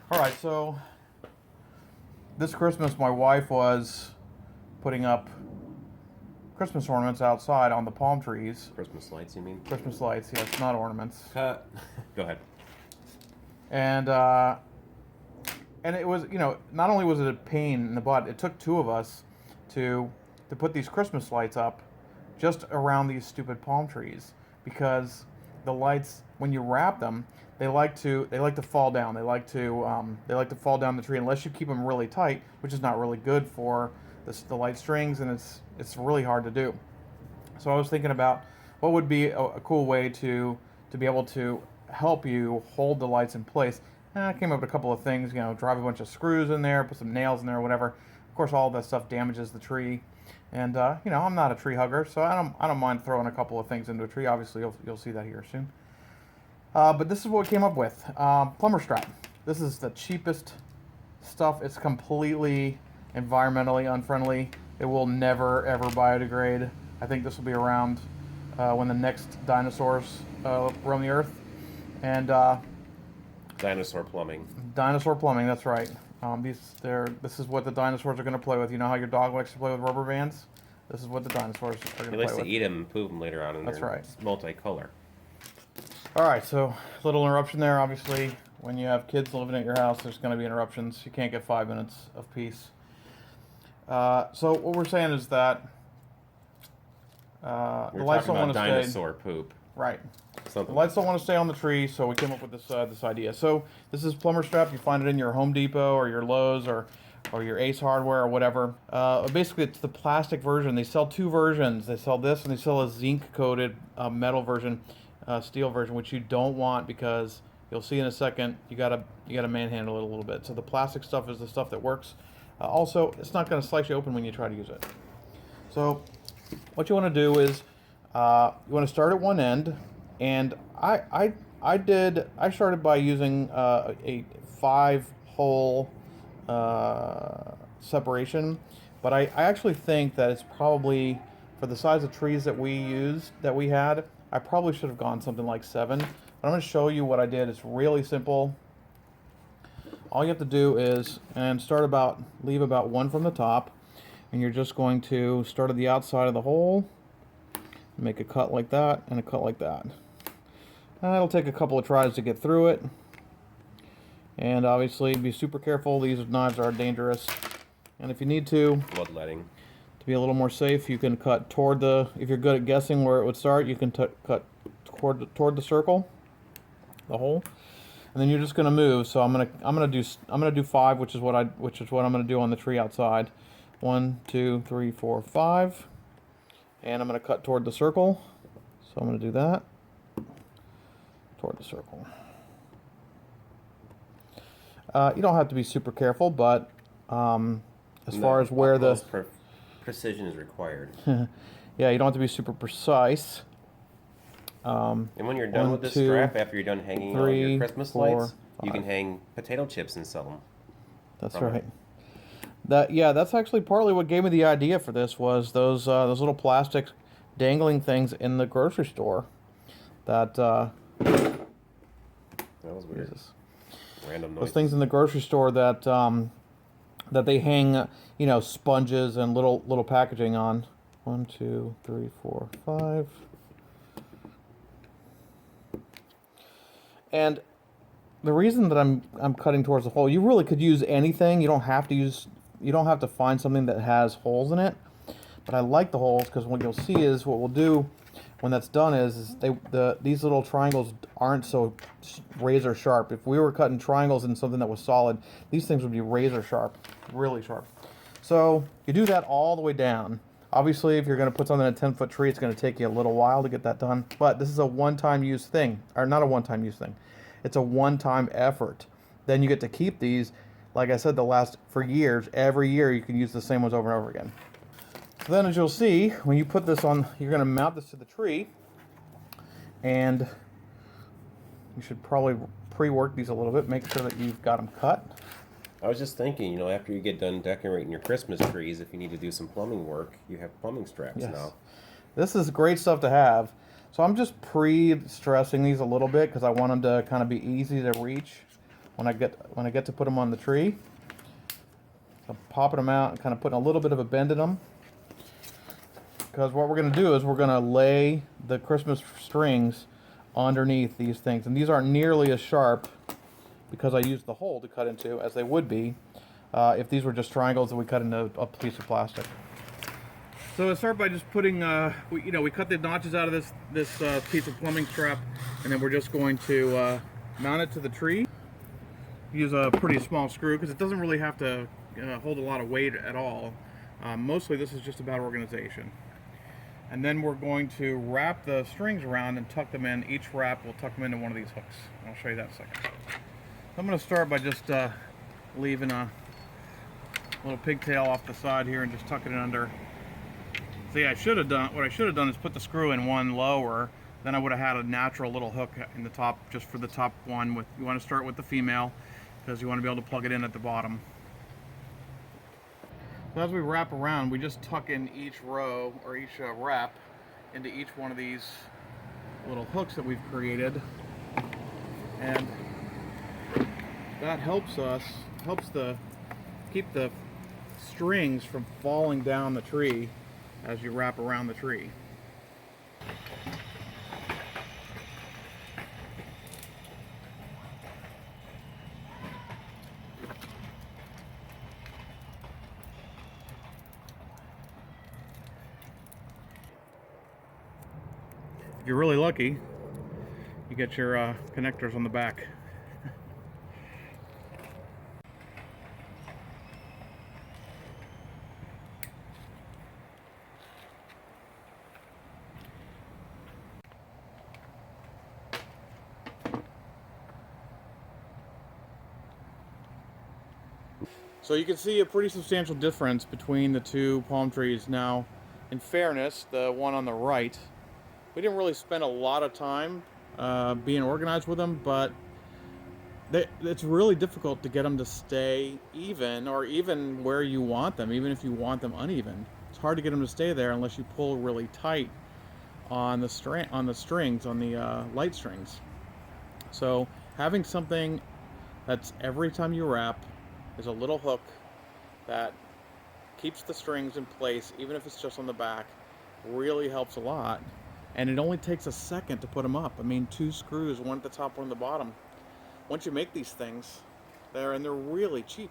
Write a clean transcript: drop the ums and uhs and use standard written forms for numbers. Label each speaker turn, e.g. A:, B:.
A: All right, so this Christmas my wife was putting up Christmas ornaments outside on the palm trees.
B: Christmas lights, you mean?
A: Christmas lights, yes, not ornaments.
B: Go ahead.
A: And it was, not only was it a pain in the butt, it took two of us to put these Christmas lights up just around these stupid palm trees, because the lights, when you wrap them, they like to fall down. They like to fall down the tree unless you keep them really tight, which is not really good for the light strings, and it's really hard to do. So I was thinking about what would be a cool way to be able to help you hold the lights in place. And I came up with a couple of things, drive a bunch of screws in there, put some nails in there, whatever. Of course, all that stuff damages the tree. And I'm not a tree hugger, so I don't mind throwing a couple of things into a tree. Obviously, you'll see that here soon. But this is what we came up with. Plumber Strap. This is the cheapest stuff. It's completely environmentally unfriendly. It will never ever biodegrade. I think this will be around when the next dinosaurs roam the earth. And
B: Dinosaur plumbing.
A: dinosaur plumbing. That's right. This is what the dinosaurs are going to play with. You know how your dog likes to play with rubber bands? This is what the dinosaurs are going to play with.
B: He likes to eat them and poop them later on, and
A: That's
B: they're
A: right.
B: multicolor.
A: All right, so little interruption there. Obviously, when you have kids living at your house, there's going to be interruptions. You can't get 5 minutes of peace. So what we're saying is that the lights don't want to stay.
B: Dinosaur poop.
A: Right.
B: Something.
A: The lights don't want to stay on the tree, so we came up with this idea. So this is Plumber Strap. You find it in your Home Depot or your Lowe's or your Ace Hardware or whatever. Basically, it's the plastic version. They sell two versions. They sell this, and they sell a zinc-coated metal version, steel version, which you don't want because you'll see in a second. You gotta manhandle it a little bit. So the plastic stuff is the stuff that works. Also, it's not going to slice you open when you try to use it. So what you want to do is you want to start at one end, and I started by using a 5-hole separation, but I actually think that it's probably, for the size of trees that we had, I probably should have gone something like 7. But I'm going to show you what I did. It's really simple. All you have to do is leave about 1 from the top, and you're just going to start at the outside of the hole, make a cut like that and a cut like that. It'll take a couple of tries to get through it, and obviously be super careful. These knives are dangerous, and if you need to
B: Bloodletting.
A: be a little more safe, you can cut toward if you're good at guessing where it would start, you can cut toward the circle, the hole. And then you're just gonna move. So I'm gonna do 5, which is what I'm gonna do on the tree outside. 1, 2, 3, 4, 5, and I'm gonna cut toward the circle. So I'm gonna do that toward the circle. You don't have to be super careful, but as far as where the
B: precision is required.
A: yeah, you don't have to be super precise.
B: And when you're done with this strap, after you're done hanging all your Christmas lights, you can hang potato chips and sell them.
A: That's right. That's actually partly what gave me the idea for this, was those little plastic dangling things in the grocery store. That
B: was weird.
A: Jesus.
B: Random noise.
A: Those things in the grocery store that they hang, sponges and little packaging on. 1, 2, 3, 4, 5. And the reason that I'm cutting towards the hole, you really could use anything. You don't have to find something that has holes in it. But I like the holes because what you'll see is what we'll do when that's done is these little triangles aren't so razor sharp. If we were cutting triangles in something that was solid, these things would be razor sharp, really sharp. So you do that all the way down. Obviously, if you're going to put something in a 10-foot tree, it's going to take you a little while to get that done. But this is a one-time use thing, or not a one-time use thing. It's a one-time effort. Then you get to keep these, like I said, for years. Every year you can use the same ones over and over again. So then, as you'll see, when you put this on, you're going to mount this to the tree, and you should probably pre-work these a little bit. Make sure that you've got them cut.
B: I was just thinking, after you get done decorating your Christmas trees, if you need to do some plumbing work, you have plumbing straps now.
A: This is great stuff to have. So I'm just pre-stressing these a little bit because I want them to kind of be easy to reach. when I get to put them on the tree. So I'm popping them out and kind of putting a little bit of a bend in them. Because what we're going to do is we're going to lay the Christmas strings underneath these things. And these aren't nearly as sharp because I used the hole to cut into as they would be if these were just triangles that we cut into a piece of plastic. So I start by just putting, we cut the notches out of this piece of plumbing strap, and then we're just going to mount it to the tree. Use a pretty small screw because it doesn't really have to hold a lot of weight at all. Mostly this is just about organization. And then we're going to wrap the strings around and tuck them in. Each wrap will tuck them into one of these hooks. I'll show you that in a second. So I'm going to start by just leaving a little pigtail off the side here and just tucking it under. See, what I should have done is put the screw in one lower. Then I would have had a natural little hook in the top, just for the top one. You want to start with the female because you want to be able to plug it in at the bottom. So as we wrap around, we just tuck in each row or each wrap into each one of these little hooks that we've created, and that helps keep the strings from falling down the tree as you wrap around the tree. If you're really lucky, you get your connectors on the back. So you can see a pretty substantial difference between the two palm trees. Now, in fairness, the one on the right, we didn't really spend a lot of time being organized with them, but it's really difficult to get them to stay even, or even where you want them, even if you want them uneven. It's hard to get them to stay there unless you pull really tight on the strings, on the light strings. So having something that's every time you wrap is a little hook that keeps the strings in place, even if it's just on the back, really helps a lot. And it only takes a second to put them up. I mean, 2 screws, one at the top, one at the bottom. Once you make these things, they're really cheap.